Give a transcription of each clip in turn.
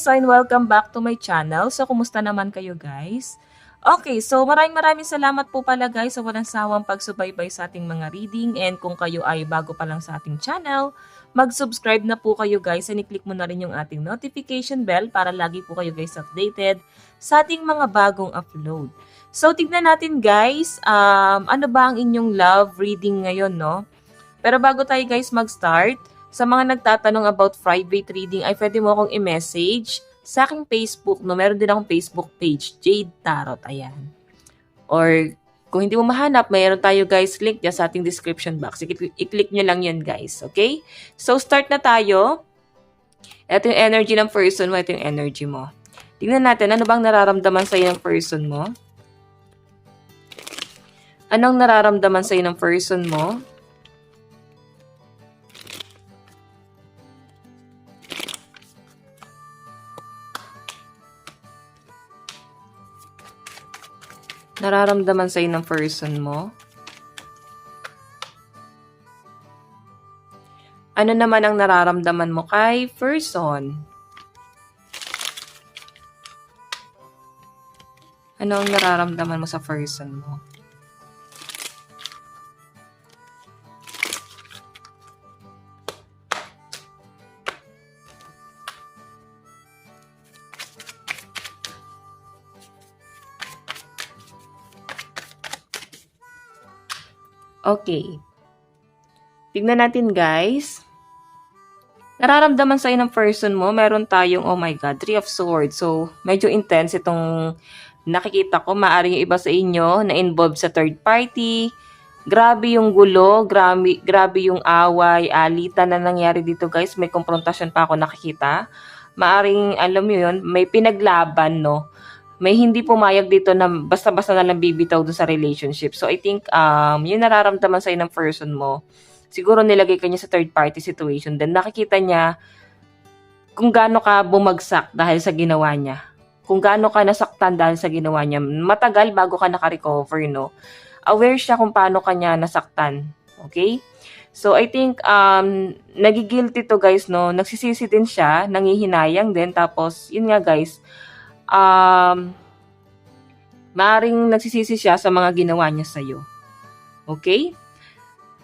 guys, and welcome back to my channel. So, kumusta naman kayo guys? Okay, so maraming salamat po pala guys sa walang sawang pagsubaybay sa ating mga reading, and kung kayo ay bago pa lang sa ating channel, mag-subscribe na po kayo guys and i-click mo na rin yung ating notification bell para lagi po kayo guys updated sa ating mga bagong upload. So, tignan natin guys, ano ba ang inyong love reading ngayon, no? Pero bago tayo guys mag-start, sa mga nagtatanong about private reading ay pwede mo akong i-message sa aking Facebook, no? Meron din akong Facebook page, Jade Tarot, ayan. Or kung hindi mo mahanap, mayroon tayo guys link dyan sa ating description box. I-click nyo lang yan guys, okay? So start na tayo. Ito yung energy ng person mo, ito yung energy mo. Tingnan natin, ano bang nararamdaman sa'yo ng person mo? Anong nararamdaman sa'yo ng person mo? Nararamdaman sa'yo ng person mo? Ano naman ang nararamdaman mo kay person? Ano ang nararamdaman mo sa person mo? Okay. Tignan natin guys. Nararamdaman sa'yo ng person mo, meron tayong, oh my God, 3 of Swords. So, medyo intense itong nakikita ko. Maaring yung iba sa inyo na involved sa third party. Grabe yung gulo, grabe yung away, alitan na nangyari dito guys. May konfrontasyon pa ako nakikita. Maaring, alam mo yun, may pinaglaban, no? May hindi pumayag dito na basta-basta na lang bibitaw doon sa relationship. So, I think, yung nararamdaman sa'yo ng person mo, siguro nilagay ka niya sa third party situation. Then, nakikita niya kung gaano ka bumagsak dahil sa ginawa niya. Kung gaano ka nasaktan dahil sa ginawa niya. Matagal bago ka naka-recover, no? Aware siya kung paano ka niya nasaktan. Okay? So, I think, nagigilty to guys, no? Nagsisisi din siya, nangihinayang din. Tapos, yun nga guys, maaring nagsisisi siya sa mga ginawa niya sa'yo. Okay?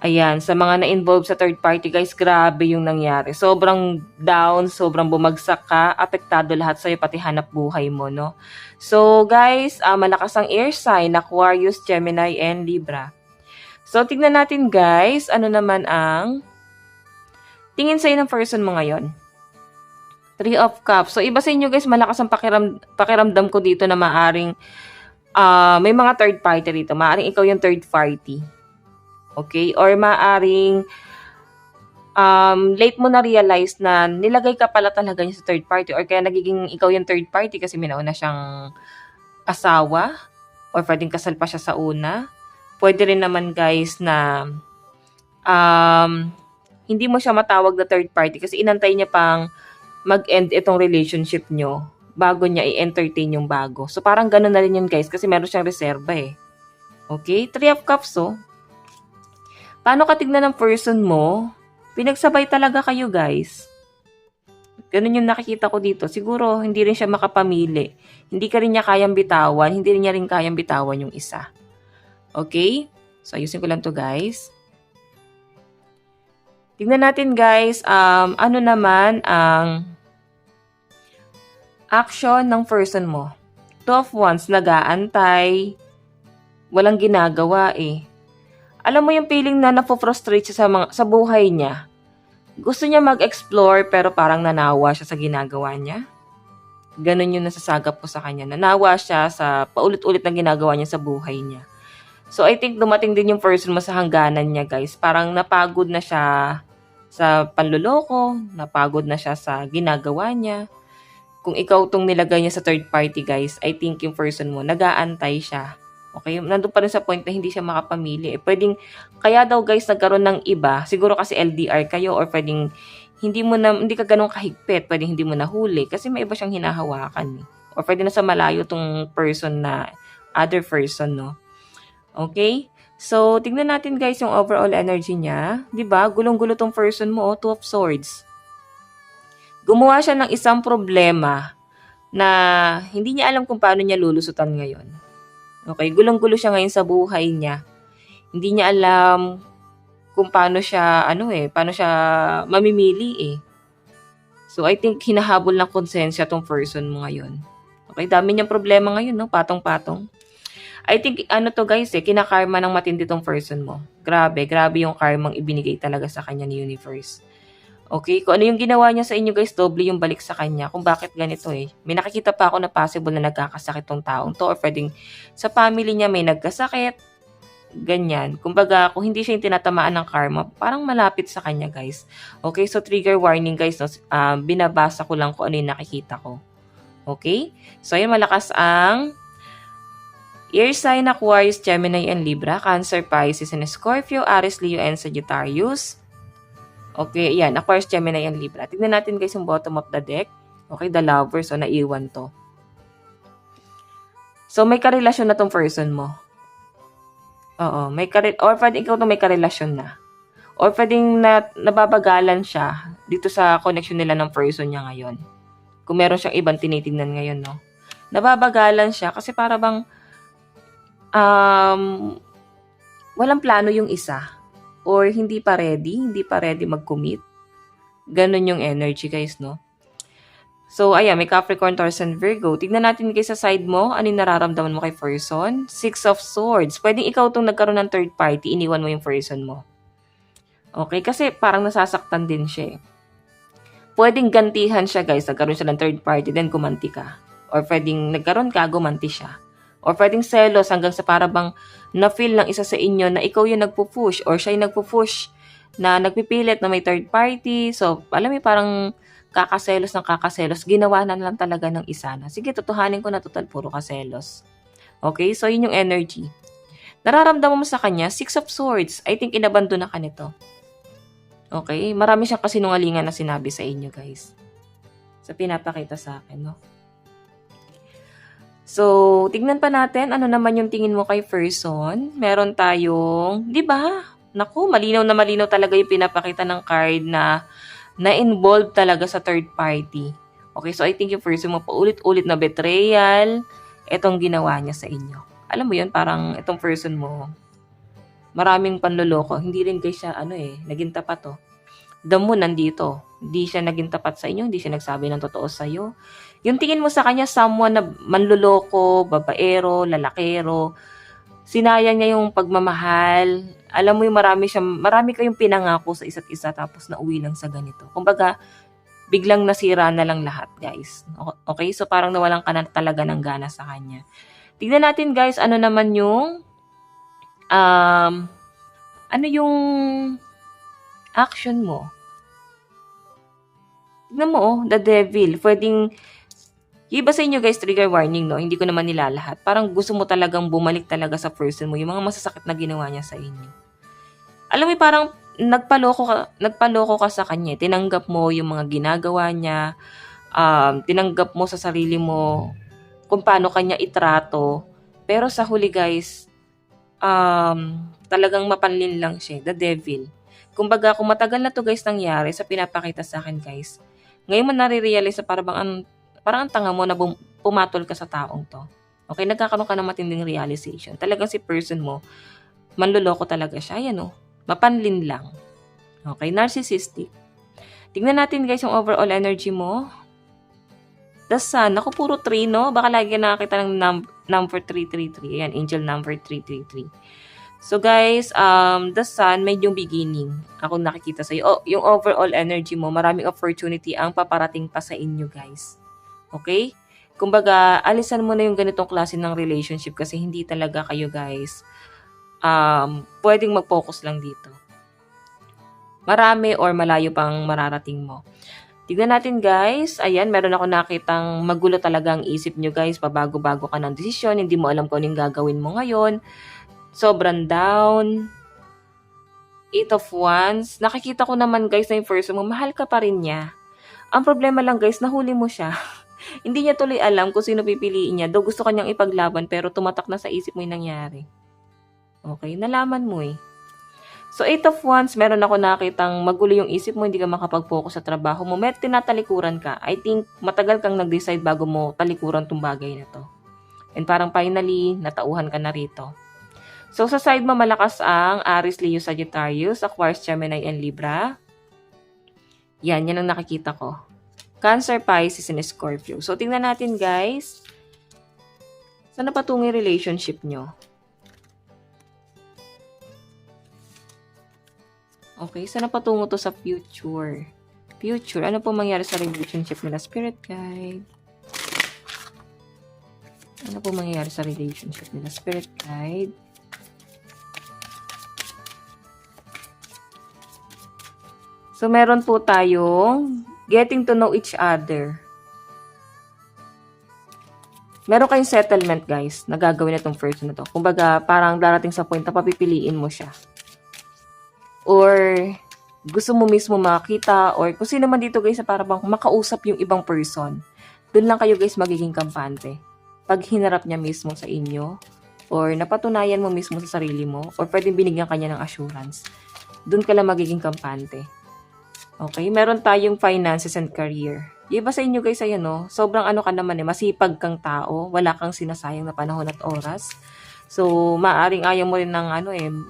Ayan, sa mga na-involve sa third party guys, grabe yung nangyari. Sobrang down, sobrang bumagsak ka, apektado lahat sa'yo, pati hanap buhay mo, no? So guys, malakas ang air sign, Aquarius, Gemini, and Libra. So tignan natin guys, ano naman ang tingin sa'yo ng person mo ngayon? 3 of Cups. So, iba sa inyo guys, malakas ang pakiramdam ko dito na maaring may mga third party dito. Maaring ikaw yung third party. Okay? Or maaring late mo na realize na nilagay ka pala talaga niya sa third party. Or kaya nagiging ikaw yung third party kasi may nauna siyang asawa. Or pwedeng kasal pa siya sa una. Pwede rin naman guys na hindi mo siya matawag na third party kasi inantay niya pang mag-end itong relationship nyo bago niya i-entertain yung bago. So, parang ganun na rin yun, guys, kasi meron siyang reserva eh. Okay? 3 of Cups, oh. Paano ka tignan ng person mo? Pinagsabay talaga kayo, guys. Ganun yung nakikita ko dito. Siguro, hindi rin siya makapamili. Hindi ka rin niya kayang bitawan. Hindi rin niya rin kayang bitawan yung isa. Okay? So, ayusin ko lang to, guys. Tignan natin, guys, ano naman ang action ng person mo. 2 of Wands, nag-aantay, walang ginagawa eh. Alam mo yung feeling na napofrustrate siya sa buhay niya. Gusto niya mag-explore pero parang nanawa siya sa ginagawa niya. Ganon yung nasasagap ko sa kanya. Nanawa siya sa paulit-ulit na ginagawa niya sa buhay niya. So I think dumating din yung person mo sa hangganan niya guys. Parang napagod na siya sa panloloko, napagod na siya sa ginagawa niya. Kung ikaw tong nilagay niya sa third party, guys, I think yung person mo, nag-aantay siya. Okay? Nandun pa rin sa point na hindi siya makapamili. Pwedeng, kaya daw guys, nagkaroon ng iba, siguro kasi LDR kayo, or pwedeng, hindi ka ganun kahigpit, pwedeng hindi mo nahuli, kasi may iba siyang hinahawakan. Eh. Or pwede na sa malayo tong person na, other person, no? Okay? So, tignan natin guys yung overall energy niya. 'Di ba? Gulong-gulo tong person mo, 2 of Swords. Gumawa siya ng isang problema na hindi niya alam kung paano niya lulusutan ngayon. Okay, gulong-gulo siya ngayon sa buhay niya. Hindi niya alam kung paano siya, paano siya mamimili eh. So, I think hinahabol ng konsensya tong person mo ngayon. Okay, dami niyang problema ngayon, no? Patong-patong. I think, guys, kinakarma ng matindi tong person mo. Grabe yung karmang ibinigay talaga sa kanya ni universe. Okay, kung ano yung ginawa niya sa inyo guys, doble yung balik sa kanya. Kung bakit ganito eh. May nakikita pa ako na possible na nagkakasakit tong taong to or pwedeng sa family niya may nagkasakit. Ganyan. Kumbaga, kung hindi siya yung tinatamaan ng karma, parang malapit sa kanya guys. Okay, so trigger warning guys. No? Binabasa ko lang kung ano yung nakikita ko. Okay? So, ayun, malakas ang Air sign Aquarius, Gemini, and Libra, Cancer, Pisces, and Scorpio, Aries, Leo, and Sagittarius. Okay, yan. Aquarius, Gemini, and Libra. Tignan natin guys yung bottom of the deck. Okay, the lover. So, naiwan to. So, may karelasyon na tong person mo. Oo, or pwedeng ikaw may karelasyon na. Or pwedeng nababagalan siya dito sa connection nila ng person niya ngayon. Kung meron siyang ibang tinitingnan ngayon, no? Nababagalan siya kasi para bang walang plano yung isa. Or hindi pa ready mag-commit. Ganon yung energy guys, no? So, ayan, may Capricorn, Taurus, and Virgo. Tignan natin guys sa side mo, ano yung nararamdaman mo kay person. Six of Swords. Pwedeng ikaw itong nagkaroon ng third party, iniwan mo yung person mo. Okay, kasi parang nasasaktan din siya eh. Pwedeng gantihan siya guys, nagkaroon siya ng third party, then gumanti ka. Or pwedeng nagkaroon ka, gumanti siya. Or pwedeng selos hanggang sa para bang na-feel ng isa sa inyo na ikaw yung nagpo-push or siya yung nagpo-push na nagpipilit na may third party. So, alam mo parang kakaselos. Ginawa na lang talaga ng isa na. Sige, tutuhanin ko na total puro kaselos. Okay? So, yun yung energy. Nararamdaman mo sa kanya, Six of Swords. I think inabando na ka nito. Okay? Marami siyang kasinungalingan na sinabi sa inyo, guys. So, pinapakita sa akin, no? So, tignan pa natin ano naman yung tingin mo kay person. Meron tayong, di ba? Naku, malinaw na malinaw talaga yung pinapakita ng card na na-involved talaga sa third party. Okay, so I think yung person mo paulit-ulit na betrayal, etong ginawa niya sa inyo. Alam mo yun, parang itong person mo, maraming panloloko. Hindi rin guys siya, naging tapat to. The moon nandito. Hindi siya naging tapat sa inyo, hindi siya nagsabi ng totoo sa'yo. Yung tingin mo sa kanya, someone na manloloko, babaero, lalakero, sinayang niya yung pagmamahal. Alam mo yung marami kayong pinangako sa isa't isa tapos nauwi lang sa ganito. Kumbaga, biglang nasira na lang lahat, guys. Okay? So, parang nawalan ka na talaga ng gana sa kanya. Tignan natin, guys, ano naman yung action mo. Tignan mo, the devil. Pwedeng, yung iba sa inyo guys, trigger warning, no? Hindi ko naman nilalahat. Parang gusto mo talagang bumalik talaga sa person mo, yung mga masasakit na ginawa niya sa inyo. Alam mo, parang nagpaloko ka sa kanya. Tinanggap mo yung mga ginagawa niya. Tinanggap mo sa sarili mo kung paano kanya itrato. Pero sa huli guys, talagang mapanlin lang siya. The devil. Kumbaga, kung matagal na to guys nangyari sa pinapakita sa akin guys, ngayon mo nare-realize na parang ang tanga mo na pumatol ka sa taong to. Okay, nagkakaroon ka ng matinding realization. Talagang si person mo, manloloko talaga siya. Ayan mapanlin lang. Okay, narcissistic. Tingnan natin guys yung overall energy mo. The Sun, ako puro 3, no? Baka lagi nakakita ng number 333. Ayan, angel number 333. So guys, the Sun, may yung beginning. Ako nakikita sa'yo. Yung overall energy mo, maraming opportunity ang paparating pa sa inyo guys. Okay? Kumbaga, alisan mo na yung ganitong klase ng relationship kasi hindi talaga kayo guys pwedeng mag-focus lang dito. Marami or malayo pang mararating mo. Tignan natin guys. Ayan, meron ako nakitang magulo talaga ang isip nyo guys. Pabago-bago ka ng desisyon. Hindi mo alam kung anong gagawin mo ngayon. Sobrang down. 8 of Wands. Nakikita ko naman guys na yung person mo, mahal ka pa rin niya. Ang problema lang guys, nahuli mo siya. Hindi niya tuloy alam kung sino pipiliin niya. Though gusto kanyang ipaglaban pero tumatak na sa isip mo yung nangyari. Okay, nalaman mo eh. So, 8 of Wands, meron ako nakitang magulo yung isip mo, hindi ka makapag-focus sa trabaho mo. May tinatalikuran ka. I think matagal kang nag-decide bago mo talikuran tong bagay na to. And parang finally, natauhan ka na rito. So, sa side mo, malakas ang Aries, Leo, Sagittarius, Aquarius, Gemini, and Libra. Yan ang nakikita ko. Cancer, Pisces, and Scorpio. So, tingnan natin, guys. Saan na patungo yung relationship nyo? Okay, saan na patungo to sa future? Future, ano po mangyari sa relationship nila? Spirit guide. Ano po mangyayari sa relationship nila? Spirit guide. So, meron po tayong getting to know each other. Meron kayong settlement, guys, na gagawin itong person na to. Kumbaga, parang darating sa point na papipiliin mo siya. Or gusto mo mismo makita, or kung sino man dito, guys, para bang makausap yung ibang person. Doon lang kayo, guys, magiging kampante. Pag hinarap niya mismo sa inyo, or napatunayan mo mismo sa sarili mo, or pwedeng binigyan kanya ng assurance, doon ka lang magiging kampante. Okay? Meron tayong finances and career. Yung iba sa inyo, guys, ayan, no? Sobrang ano ka naman, masipag kang tao, wala kang sinasayang na panahon at oras. So, maaring ayaw mo rin ng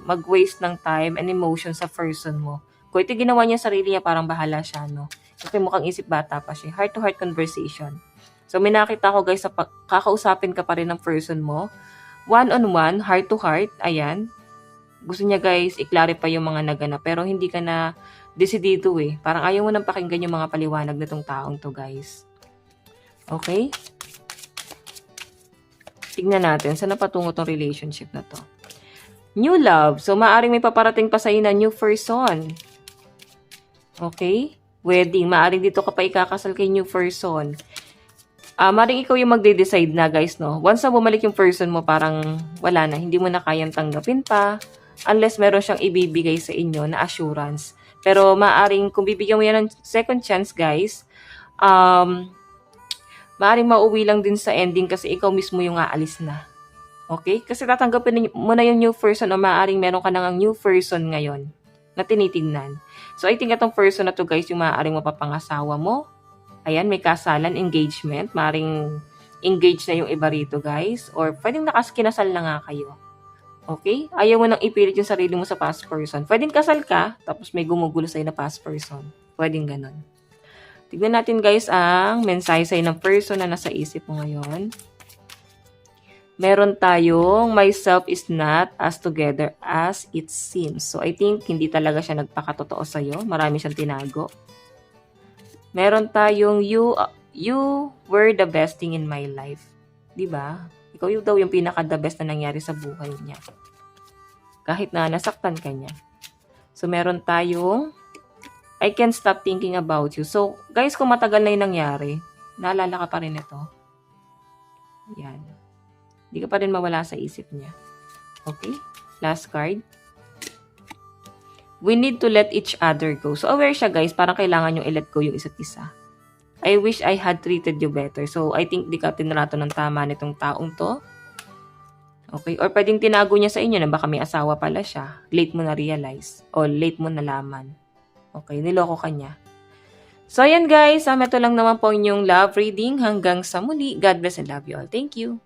mag-waste ng time and emotion sa person mo. Kung ito ginawa niya sarili niya, parang bahala siya, no? Kasi mukhang isip bata pa siya. Heart-to-heart conversation. So, may nakita ko, guys, kakausapin ka pa rin ng person mo. One-on-one, heart-to-heart, ayan. Gusto niya, guys, i-clarify yung mga naganap. Pero hindi ka na desidido eh. Parang ayaw mo nang pakinggan yung mga paliwanag na tong taong to, guys. Okay? Tignan natin, saan na patungo tong relationship na to? New love. So, maaring may paparating pa sa'yo na new person. Okay? Wedding. Maaring dito ka pa ikakasal kay new person. Maaring ikaw yung magde-decide na, guys, no? Once na bumalik yung person mo, parang wala na. Hindi mo na kayang tanggapin pa. Unless meron siyang ibibigay sa inyo na assurance. Pero maaring, kung bibigyan mo yan ng second chance, guys, maaring mauwi lang din sa ending kasi ikaw mismo yung aalis na. Okay? Kasi tatanggapin mo na yung new person o maaring meron ka nang new person ngayon na tinitignan. So, I think itong person na to, guys, yung maaring mapapangasawa mo. Ayan, may kasalan, engagement. Maaring engage na yung iba rito, guys. Or pwedeng kinasal na nga kayo. Okay? Ayaw mo nang ipilit yung sarili mo sa past person. Pwedeng kasal ka, tapos may gumugulo sa'yo na past person. Pwedeng ganun. Tignan natin, guys, ang mensahe sa'yo ng person na nasa isip mo ngayon. Meron tayong, myself is not as together as it seems. So, I think hindi talaga siya nagpakatotoo sa'yo. Marami siyang tinago. Meron tayong, you were the best thing in my life. Diba? Ikaw yung daw yung pinaka-the best na nangyari sa buhay niya. Kahit na nasaktan ka niya. So, meron tayong, I can't stop thinking about you. So, guys, kung matagal na yung nangyari, naalala ka pa rin ito. Yan. Hindi ka pa rin mawala sa isip niya. Okay? Last card. We need to let each other go. So, aware siya, guys. Parang kailangan yung i-let go yung isa't isa. I wish I had treated you better. So, I think di ka tinrato ng tama nitong taong to. Okay? Or pwedeng tinago niya sa inyo na baka may asawa pala siya. Late mo na-realize. O late mo nalaman. Okay, niloko ka niya. So, ayan guys. Ito lang naman po inyong love reading. Hanggang sa muli. God bless and love you all. Thank you.